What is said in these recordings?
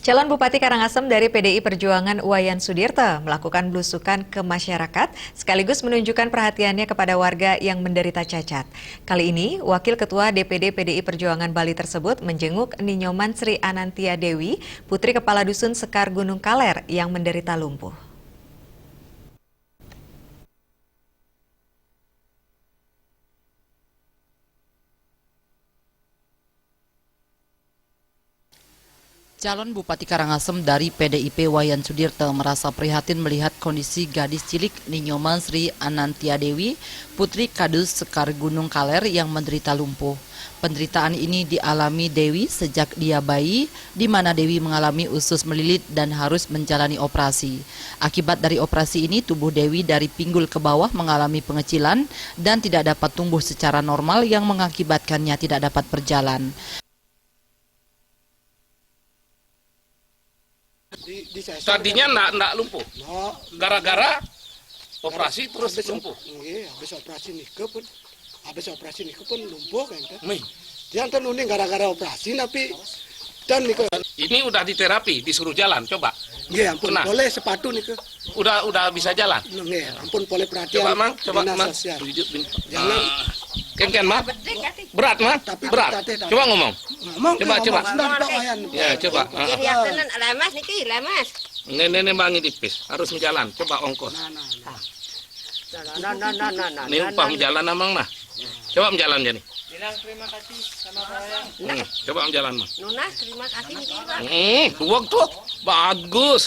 Calon Bupati Karangasem dari PDI Perjuangan Wayan Sudirte melakukan belusukan ke masyarakat sekaligus menunjukkan perhatiannya kepada warga yang menderita cacat. Kali ini, Wakil Ketua DPD PDI Perjuangan Bali tersebut menjenguk Ninyoman Sri Anantia Dewi, putri Kepala Dusun Sekar Gunung Kaler yang menderita lumpuh. Calon Bupati Karangasem dari PDIP Wayan Sudirte merasa prihatin melihat kondisi gadis cilik Ninyoman Sri Anantia Dewi, putri Kadus Sekar Gunung Kaler yang menderita lumpuh. Penderitaan ini dialami Dewi sejak dia bayi, di mana Dewi mengalami usus melilit dan harus menjalani operasi. Akibat dari operasi ini, tubuh Dewi dari pinggul ke bawah mengalami pengecilan dan tidak dapat tumbuh secara normal yang mengakibatkannya tidak dapat berjalan. Tadinya enggak lumpuh. Gara-gara operasi terus lumpuh. Habis operasi nike pun lumpuh kan. Dia kan uning gara-gara operasi tapi dan nike. Ini udah diterapi, disuruh jalan, coba. Nggih, ampun, boleh sepatu nike. Udah bisa jalan. Nggih, ampun, boleh perhatian. Coba Mang, coba Mang. Jangan Ken Mang. Berat Mang, berat. Coba ngomong. Coba. Ya, coba. Lemas niki, lemas. Nenek Bang ini tipis, harus menjalan. Coba ongkos. Ini upah menjalan Mang nah. Coba menjalan jadi. Bilang terima kasih sama saya. Coba menjalan Mang. Nuna, terima kasih niki, Bang. Tuwag tuh. Bagus.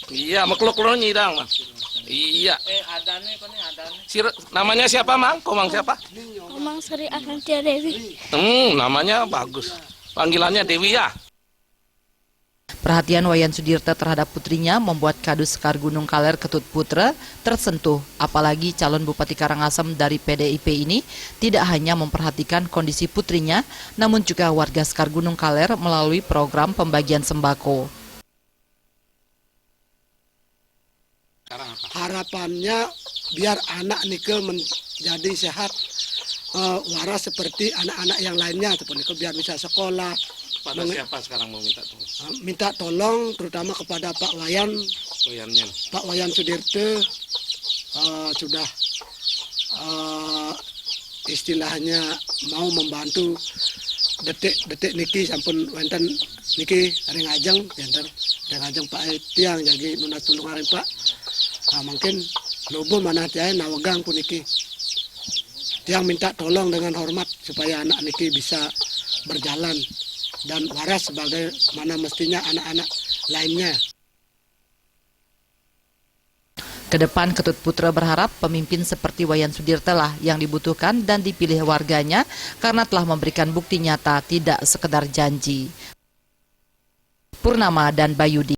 Iya, maklok-klok nyidang Mang. Iya. Adane kok nih adane. Namanya siapa Mang? Komang siapa? Komang Sri Anantia Dewi. Namanya bagus. Panggilannya Dewi ya. Perhatian Wayan Sudirte terhadap putrinya membuat Kadus Sekar Gunung Kaler Ketut Putra tersentuh. Apalagi calon Bupati Karangasem dari PDIP ini tidak hanya memperhatikan kondisi putrinya, namun juga warga Sekar Gunung Kaler melalui program pembagian sembako. Harapannya biar anak nike menjadi sehat, waras seperti anak-anak yang lainnya, ataupun nike biar bisa sekolah. Pada siapa sekarang mau minta tolong? Minta tolong terutama kepada Pak Wayan Sudirte, sudah istilahnya mau membantu detik niki sampun wonten niki ring ajeng Pak tiang jadi nunas tulungan Pak. Mungkin lobo mana tiang nawegang pun niki. Tiang minta tolong dengan hormat supaya anak niki bisa berjalan dan waras sebagaimana mestinya anak-anak lainnya. Kedepan Ketut Putra berharap pemimpin seperti Wayan Sudirte lah yang dibutuhkan dan dipilih warganya karena telah memberikan bukti nyata tidak sekedar janji. Purnama dan Bayudi.